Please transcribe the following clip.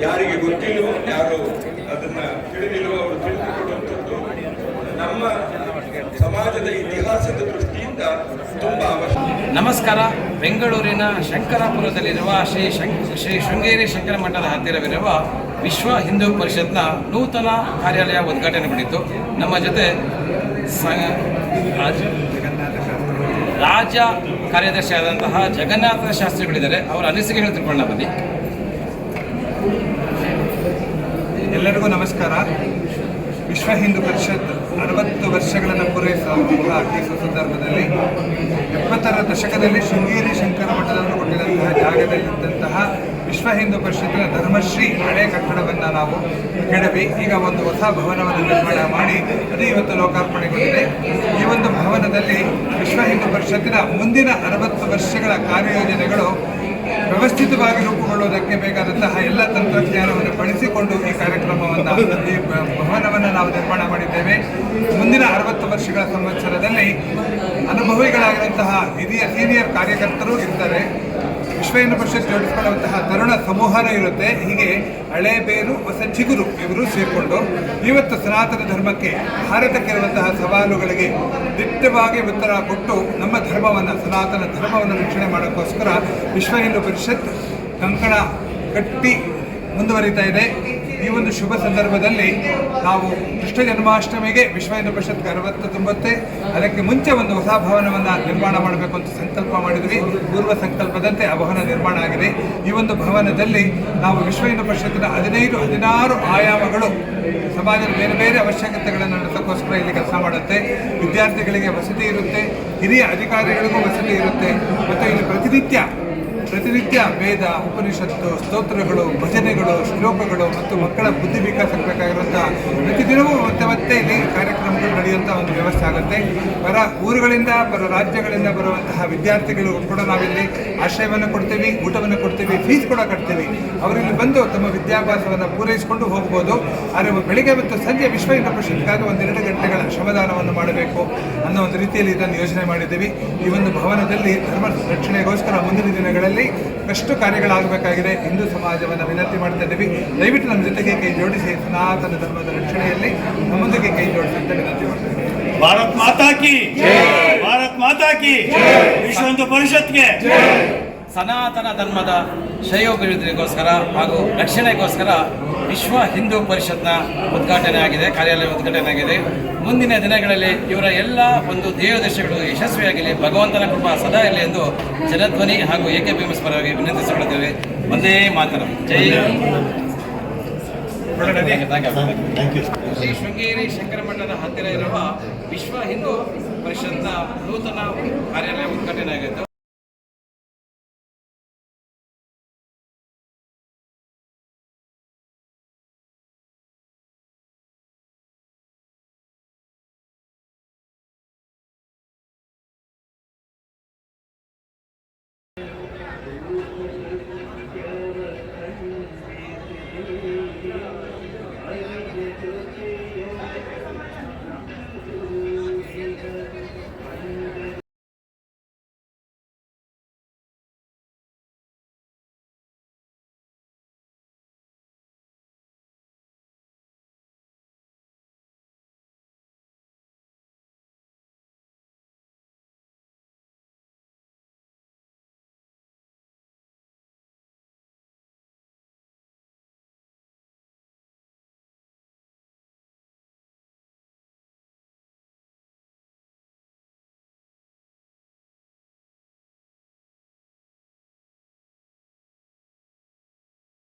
ಯಾರಿಗೆ ಗೊತ್ತಿಲ್ಲವೋ ಯಾರು ಅದನ್ನ ತಿಳಿದಿಲ್ಲವೋ ಅವರು ತಿಳಿದುಕೊಳ್ಳುವಂಥದ್ದು ನಮ್ಮ ಸಮಾಜದ ಇತಿಹಾಸದ ದೃಷ್ಟಿಯಿಂದ ತುಂಬಾ ಅವಶ್ಯಕ. ನಮಸ್ಕಾರ. ಬೆಂಗಳೂರಿನ ಶಂಕರಾಪುರದಲ್ಲಿರುವ ಶ್ರೀ ಶೃಂಗೇರಿ ಶಂಕರ ಮಠದ ಹತ್ತಿರವಿರುವ ವಿಶ್ವ ಹಿಂದೂ ಪರಿಷತ್ನ ನೂತನ ಕಾರ್ಯಾಲಯ ಉದ್ಘಾಟನೆಗೊಂಡಿತ್ತು. ನಮ್ಮ ಜೊತೆ ರಾಜ್ಯ ಕಾರ್ಯದರ್ಶಿಯಾದಂತಹ ಜಗನ್ನಾಥ ಶಾಸ್ತ್ರಿಗಳಿದ್ದಾರೆ. ಅವರ ಅನಿಸಿಕೆಗಳು ತಿಳ್ಕೊಳ್ಳೋಣ ಬನ್ನಿ. ಎಲ್ಲರಿಗೂ ನಮಸ್ಕಾರ. ವಿಶ್ವ ಹಿಂದೂ ಪರಿಷತ್ 60 ವರ್ಷಗಳನ್ನು ಪೂರೈಸುವ ಈ ಸಂದರ್ಭದಲ್ಲಿ 70ರ ದಶಕದಲ್ಲಿ ಶೃಂಗೇರಿ ಶಂಕರ ಮಠದವರು ಕೊಟ್ಟಿರುವಂತಹ ಜಾಗದಲ್ಲಿದ್ದಂತಹ ವಿಶ್ವ ಹಿಂದೂ ಪರಿಷತ್ತಿನ ಧರ್ಮಶ್ರೀ ಹಳೆ ಕಟ್ಟಡವನ್ನು ನಾವು ಕೆಡವಿ ಈಗ ಒಂದು ಹೊಸ ಭವನವನ್ನು ನಿರ್ಮಾಣ ಮಾಡಿ ಅದು ಇವತ್ತು ಲೋಕಾರ್ಪಣೆಗೊಂಡಿದೆ. ಈ ಒಂದು ಭವನದಲ್ಲಿ ವಿಶ್ವ ಹಿಂದೂ ಪರಿಷತ್ತಿನ ಮುಂದಿನ 60 ವರ್ಷಗಳ ಕಾರ್ಯಯೋಜನೆಗಳು ವ್ಯವಸ್ಥಿತವಾಗಿ ರೂಪುಗೊಳ್ಳುವುದಕ್ಕೆ ಬೇಕಾದಂತಹ ಎಲ್ಲ ತಂತ್ರಜ್ಞಾನವನ್ನು ಬಳಸಿಕೊಂಡು ಈ ಕಾರ್ಯಕ್ರಮವನ್ನು ಈ ಭವನವನ್ನು ನಾವು ನಿರ್ಮಾಣ ಮಾಡಿದ್ದೇವೆ. ಮುಂದಿನ 60 ವರ್ಷಗಳ ಸಂವತ್ಸರದಲ್ಲಿ ಅನುಭವಿಗಳಾಗಿರುವಂತಹ ಹಿರಿಯ ಸೀನಿಯರ್ ಕಾರ್ಯಕರ್ತರು ಇರ್ತಾರೆ. ವಿಶ್ವ ಹಿಂದೂ ಪರಿಷತ್ ಜೋಡಿಸಿಕೊಳ್ಳುವಂತಹ ತರುಣ ಸಮೂಹನೂ ಇರುತ್ತೆ. ಹೀಗೆ ಹಳೆ ಬೇರು ಹೊಸ ಚಿಗುರು ಇವರು ಸೇರಿಕೊಂಡು ಇವತ್ತು ಸನಾತನ ಧರ್ಮಕ್ಕೆ ಭಾರತಕ್ಕಿರುವಂತಹ ಸವಾಲುಗಳಿಗೆ ದಿಟ್ಟವಾಗಿ ಉತ್ತರ ಕೊಟ್ಟು ನಮ್ಮ ಧರ್ಮವನ್ನು ಸನಾತನ ಧರ್ಮವನ್ನು ರಕ್ಷಣೆ ಮಾಡೋಕ್ಕೋಸ್ಕರ ವಿಶ್ವ ಹಿಂದೂ ಪರಿಷತ್ ಕಂಕಣ ಕಟ್ಟಿ ಮುಂದುವರಿತಾ ಇದೆ. ಈ ಒಂದು ಶುಭ ಸಂದರ್ಭದಲ್ಲಿ ನಾವು ಕೃಷ್ಣ ಜನ್ಮಾಷ್ಟಮಿಗೆ ವಿಶ್ವ ಹಿಂದೂ ಪರಿಷತ್ಗೆ 60 ತುಂಬುತ್ತೆ. ಅದಕ್ಕೆ ಮುಂಚೆ ಒಂದು ಹೊಸ ಭವನವನ್ನು ನಿರ್ಮಾಣ ಮಾಡಬೇಕು ಅಂತ ಸಂಕಲ್ಪ ಮಾಡಿದ್ವಿ. ಪೂರ್ವ ಸಂಕಲ್ಪದಂತೆ ಆ ಭವನ ನಿರ್ಮಾಣ ಆಗಿದೆ. ಈ ಒಂದು ಭವನದಲ್ಲಿ ನಾವು ವಿಶ್ವ ಹಿಂದೂ ಪರಿಷತ್ತಿನ 16 ಆಯಾಮಗಳು ಸಮಾಜದ ಬೇರೆ ಬೇರೆ ಅವಶ್ಯಕತೆಗಳನ್ನು ನಡೆಸೋಕ್ಕೋಸ್ಕರ ಇಲ್ಲಿ ಕೆಲಸ ಮಾಡುತ್ತೆ. ವಿದ್ಯಾರ್ಥಿಗಳಿಗೆ ವಸತಿ ಇರುತ್ತೆ, ಹಿರಿಯ ಅಧಿಕಾರಿಗಳಿಗೂ ವಸತಿ ಇರುತ್ತೆ. ಮತ್ತು ಇಲ್ಲಿ ಪ್ರತಿನಿತ್ಯ ವೇದ, ಉಪನಿಷತ್ತು, ಸ್ತೋತ್ರಗಳು, ಭಜನೆಗಳು, ಶ್ಲೋಕಗಳು ಮತ್ತು ಮಕ್ಕಳ ಬುದ್ಧಿ ವಿಕಾಸಕ್ಕೆ ಬೇಕಾಗಿರುವಂಥ ಪ್ರತಿದಿನವೂ ಮತ್ತೆ ಇಲ್ಲಿ ಕಾರ್ಯಕ್ರಮಗಳು ನಡೆಯುವಂಥ ಒಂದು ವ್ಯವಸ್ಥೆ ಆಗುತ್ತೆ. ಪರ ಊರುಗಳಿಂದ ಪರ ರಾಜ್ಯಗಳಿಂದ ಬರುವಂತಹ ವಿದ್ಯಾರ್ಥಿಗಳಿಗೂ ಕೂಡ ನಾವಿಲ್ಲಿ ಆಶ್ರಯವನ್ನು ಕೊಡ್ತೀವಿ, ಊಟವನ್ನು ಕೊಡ್ತೀವಿ, ಫೀಸ್ ಕೂಡ ಕಟ್ತೀವಿ. ಅವರಿಲ್ಲಿ ಬಂದು ತಮ್ಮ ವಿದ್ಯಾಭ್ಯಾಸವನ್ನು ಪೂರೈಸಿಕೊಂಡು ಹೋಗ್ಬೋದು. ಆದರೆ ಬೆಳಿಗ್ಗೆ ಮತ್ತು ಸಂಜೆ ವಿಶ್ವ ಹಿಂದೂ ಪರಿಷತ್ಗಾಗಿ 1-2 ಗಂಟೆಗಳ ಶ್ರಮದಾನವನ್ನು ಮಾಡಬೇಕು ಅನ್ನೋ ಒಂದು ರೀತಿಯಲ್ಲಿ ಇದನ್ನು ಯೋಜನೆ ಮಾಡಿದ್ದೀವಿ. ಈ ಒಂದು ಭವನದಲ್ಲಿ ಧರ್ಮ ರಕ್ಷಣೆಗೋಸ್ಕರ ಮುಂದಿನ ದಿನಗಳಲ್ಲಿ ಎಷ್ಟು ಕಾರ್ಯಗಳಾಗಬೇಕಾಗಿದೆ ಹಿಂದೂ ಸಮಾಜವನ್ನು ವಿನಂತಿ ಮಾಡ್ತಾ ಇದ್ದೀವಿ. ದಯವಿಟ್ಟು ನಮ್ಮ ಜೊತೆಗೆ ಕೈ ಜೋಡಿಸಿ ಸನಾತನ ಧರ್ಮದ ರಕ್ಷಣೆಯಲ್ಲಿ ನಮ್ಮೊಂದಿಗೆ ಕೈ ಜೋಡಿಸಿ ಅಂತ ವಿನಂತಿ ಮಾಡ್ತೀವಿ. ಭಾರತ್ ಮಾತಾ ಕಿ ಭಾರತ್ ಮಾತಾ ಕಿ ವಿಶ್ವ ಹಿಂದೂ ಪರಿಷತ್ಗೆ ಸನಾತನ ಧರ್ಮದ ಶ್ರೇಯೋಭಿವೃದ್ಧಿಗೋಸ್ಕರ ಹಾಗೂ ರಕ್ಷಣೆಗೋಸ್ಕರ ವಿಶ್ವ ಹಿಂದೂ ಪರಿಷತ್ನ ಉದ್ಘಾಟನೆ ಆಗಿದೆ, ಕಾರ್ಯಾಲಯ ಉದ್ಘಾಟನೆ ಆಗಿದೆ. ಮುಂದಿನ ದಿನಗಳಲ್ಲಿ ಇವರ ಎಲ್ಲ ಒಂದು ಧ್ಯೇಯೋದ್ದೇಶಗಳು ಯಶಸ್ವಿಯಾಗಲಿ, ಭಗವಂತನ ಕೃಪಾ ಸದಾ ಇರಲಿ ಎಂದು ಜನಧ್ವನಿ ಹಾಗೂ AKBMS ಪರವಾಗಿ ವಿನಂತಿಸಿಕೊಳ್ಳುತ್ತೇವೆ. ಒಂದೇ ಮಾತರಂ. ಜೈ ಶ್ರೀ ಶೃಂಗೇರಿ ಶಂಕರ ಮಠದ ಹತ್ತಿರ ಇರುವ ವಿಶ್ವ ಹಿಂದೂ ಪರಿಷತ್ನ ನೂತನ ಕಾರ್ಯಾಲಯ ಉದ್ಘಾಟನೆ ಆಗಿದ್ದು